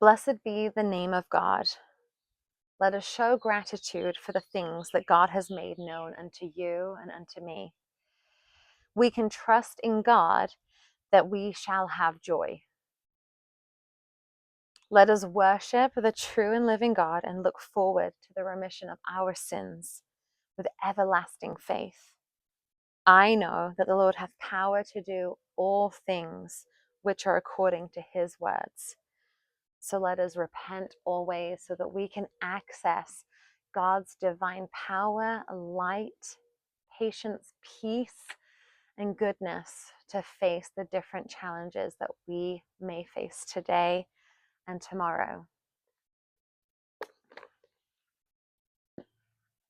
Blessed be the name of God. Let us show gratitude for the things that God has made known unto you and unto me. We can trust in God that we shall have joy. Let us worship the true and living God and look forward to the remission of our sins with everlasting faith. I know that the Lord hath power to do all things which are according to his words. So let us repent always so that we can access God's divine power, light, patience, peace, and goodness to face the different challenges that we may face today and tomorrow.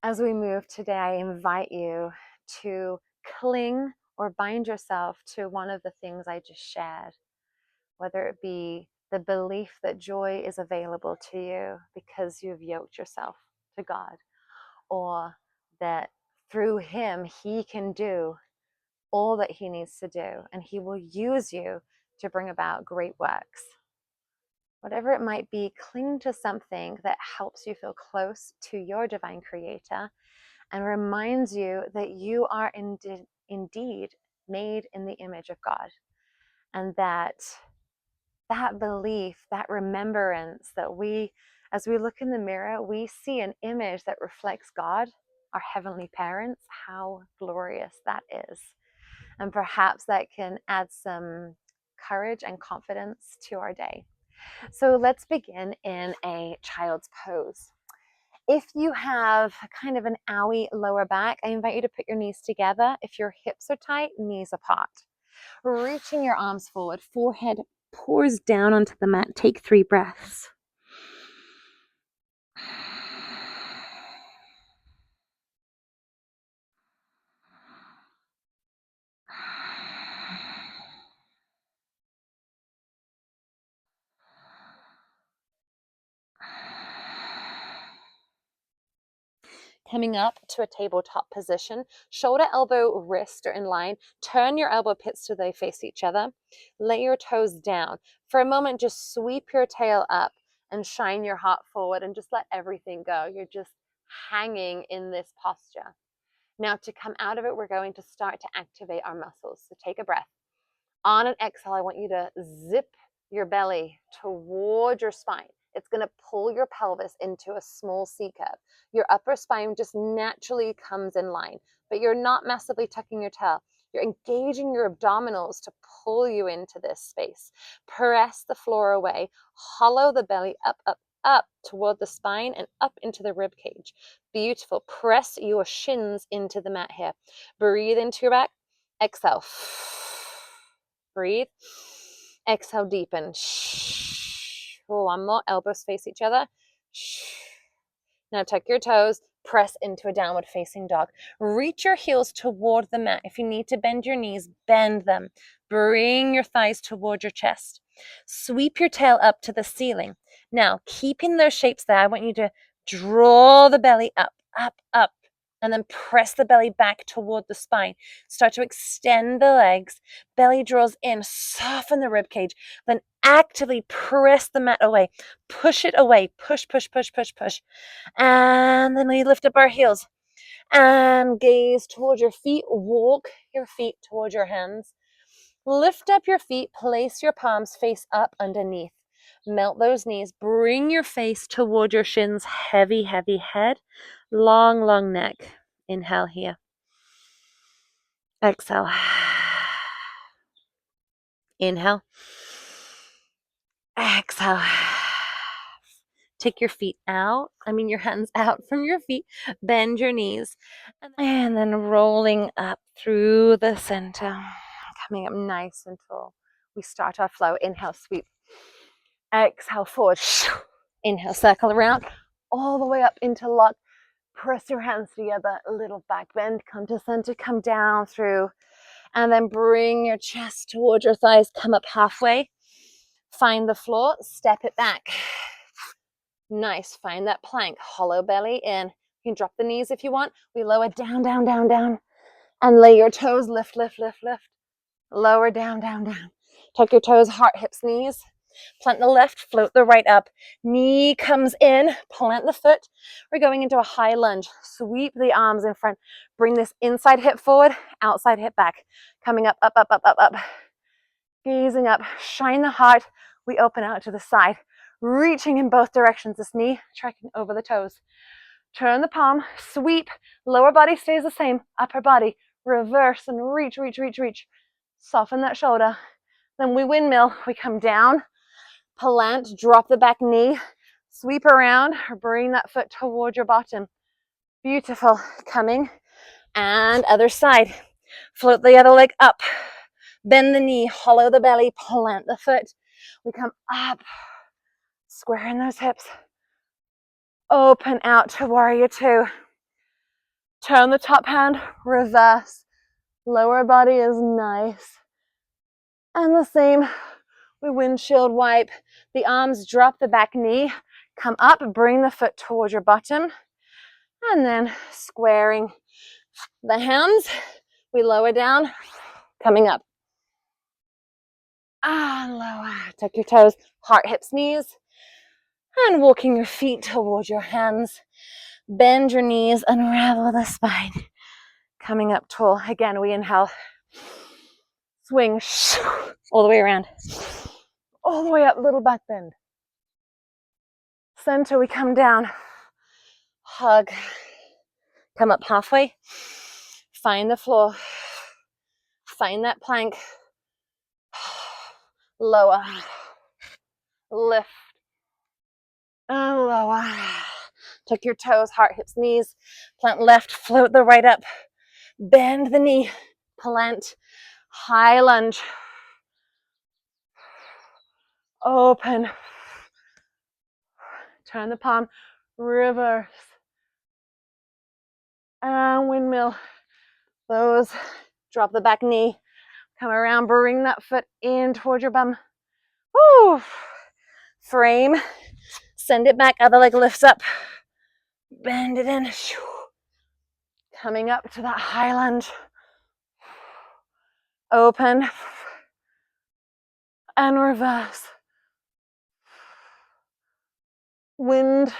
As we move today, I invite you to cling or bind yourself to one of the things I just shared, whether it be the belief that joy is available to you because you've yoked yourself to God, or that through him, he can do all that he needs to do, and he will use you to bring about great works. Whatever it might be, cling to something that helps you feel close to your divine creator and reminds you that you are indeed made in the image of God, and that belief, that remembrance, that we, as we look in the mirror, we see an image that reflects God, our heavenly parents. How glorious that is. And perhaps that can add some courage and confidence to our day. So let's begin in a child's pose. If you have kind of an owie lower back, I invite you to put your knees together. If your hips are tight, knees apart. Reaching your arms forward, forehead pours down onto the mat. Take 3 breaths. Coming up to a tabletop position, shoulder, elbow, wrist are in line. Turn your elbow pits so they face each other. Lay your toes down. For a moment, just sweep your tail up and shine your heart forward and just let everything go. You're just hanging in this posture. Now, to come out of it, we're going to start to activate our muscles. So take a breath. On an exhale, I want you to zip your belly toward your spine. It's going to pull your pelvis into a small C curve. Your upper spine just naturally comes in line, but you're not massively tucking your tail. You're engaging your abdominals to pull you into this space. Press the floor away. Hollow the belly up, up, up toward the spine and up into the rib cage. Beautiful. Press your shins into the mat here. Breathe into your back. Exhale. Breathe. Exhale, deepen. Oh, one more. Elbows face each other. Now tuck your toes. Press into a downward facing dog. Reach your heels toward the mat. If you need to bend your knees, bend them. Bring your thighs toward your chest. Sweep your tail up to the ceiling. Now, keeping those shapes there, I want you to draw the belly up, up, up. And then press the belly back toward the spine. Start to extend the legs. Belly draws in. Soften the rib cage. Then actively press the mat away. Push it away. Push, push, push, push, push. And then we lift up our heels. And gaze towards your feet. Walk your feet towards your hands. Lift up your feet. Place your palms face up underneath. Melt those knees. Bring your face toward your shins. Heavy, heavy head. Long, long neck. Inhale here. Exhale. Inhale. Exhale. Take your feet out. Your hands out from your feet. Bend your knees. And then rolling up through the center. Coming up nice and tall. We start our flow. Inhale, sweep. Exhale, forward. Inhale, circle around. All the way up into lock. Press your hands together. A little back bend. Come to center. Come down through. And then bring your chest towards your thighs. Come up halfway. Find the floor. Step it back. Nice. Find that plank. Hollow belly in. You can drop the knees if you want. We lower down, down, down, down. And lay your toes. Lift, lift, lift, lift. Lower down, down, down. Tuck your toes, heart, hips, knees. Plant the left, float the right up. Knee comes in, plant the foot. We're going into a high lunge. Sweep the arms in front. Bring this inside hip forward, outside hip back. Coming up, up, up, up, up, up. Gazing up, shine the heart. We open out to the side, reaching in both directions. This knee tracking over the toes. Turn the palm, sweep. Lower body stays the same. Upper body, reverse and reach, reach, reach, reach. Soften that shoulder. Then we windmill. We come down, plant, drop the back knee, sweep around, bring that foot toward your bottom. Beautiful. Coming, and other side. Float the other leg up. Bend the knee, hollow the belly, plant the foot. We come up, squaring those hips. Open out to warrior two. Turn the top hand, reverse. Lower body is nice. And the same, we windshield wipe. The arms drop the back knee, come up, bring the foot towards your bottom. And then squaring the hands, we lower down, coming up. And lower, tuck your toes, heart, hips, knees. And walking your feet towards your hands. Bend your knees, unravel the spine. Coming up tall. Again, we inhale. Swing all the way around. All the way up, little back bend. Center, we come down. Hug. Come up halfway. Find the floor. Find that plank. Lower. Lift. And lower. Tuck your toes, heart, hips, knees. Plant left, float the right up. Bend the knee. Plant. High lunge. Open. Turn the palm. Reverse. And windmill. Those. Drop the back knee. Come around. Bring that foot in towards your bum. Woo. Frame. Send it back. Other leg lifts up. Bend it in. Coming up to that high lunge. Open. And reverse. Wind.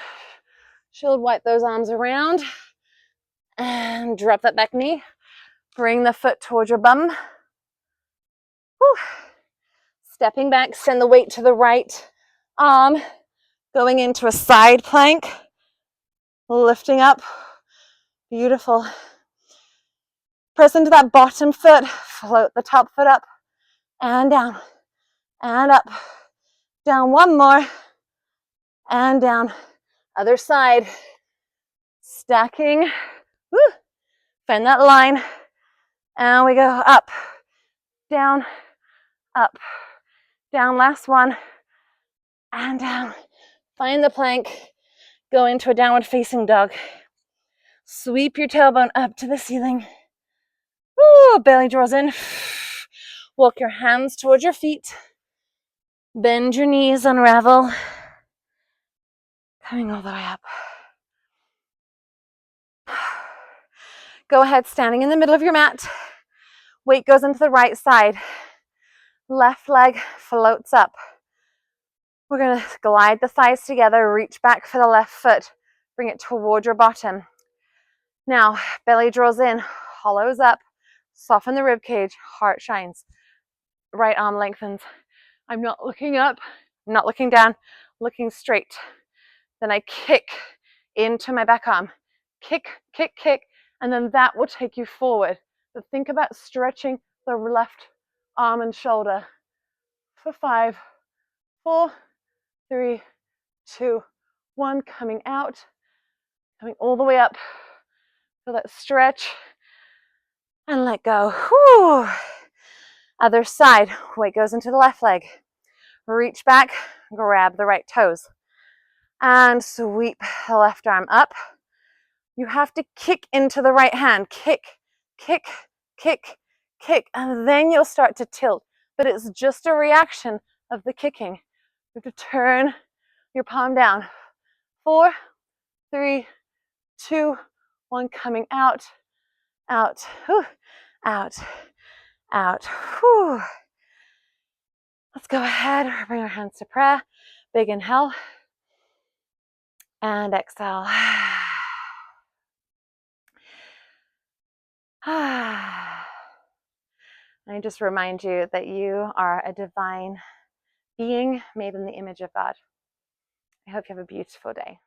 Shield wipe those arms around. And drop that back knee. Bring the foot towards your bum. Whew. Stepping back, send the weight to the right arm. Going into a side plank. Lifting up. Beautiful. Press into that bottom foot. Float the top foot up. And down. And up. Down one more. And down. Other side. Stacking. Woo. Find that line. And we go up. Down. Up. Down. Last one. And down. Find the plank. Go into a downward facing dog. Sweep your tailbone up to the ceiling. Woo. Belly draws in. Walk your hands towards your feet. Bend your knees, unravel. Coming all the way up. Go ahead, standing in the middle of your mat. Weight goes into the right side. Left leg floats up. We're going to glide the thighs together, reach back for the left foot. Bring it toward your bottom. Now, belly draws in, hollows up. Soften the rib cage, heart shines. Right arm lengthens. I'm not looking up, not looking down, looking straight. Then I kick into my back arm. Kick, kick, kick, and then that will take you forward. But think about stretching the left arm and shoulder. For 5, 4, 3, 2, 1. Coming out, coming all the way up. Feel that stretch. And let go. Whew. Other side. Weight goes into the left leg. Reach back, grab the right toes. And sweep the left arm up. You have to kick into the right hand. Kick, kick, kick, kick. And then you'll start to tilt. But it's just a reaction of the kicking. You have to turn your palm down. 4, 3, 2, 1. Coming out, out, whew, out, out. Whew. Let's go ahead, bring our hands to prayer. Big inhale and exhale. And I just remind you that you are a divine being made in the image of God. I hope you have a beautiful day.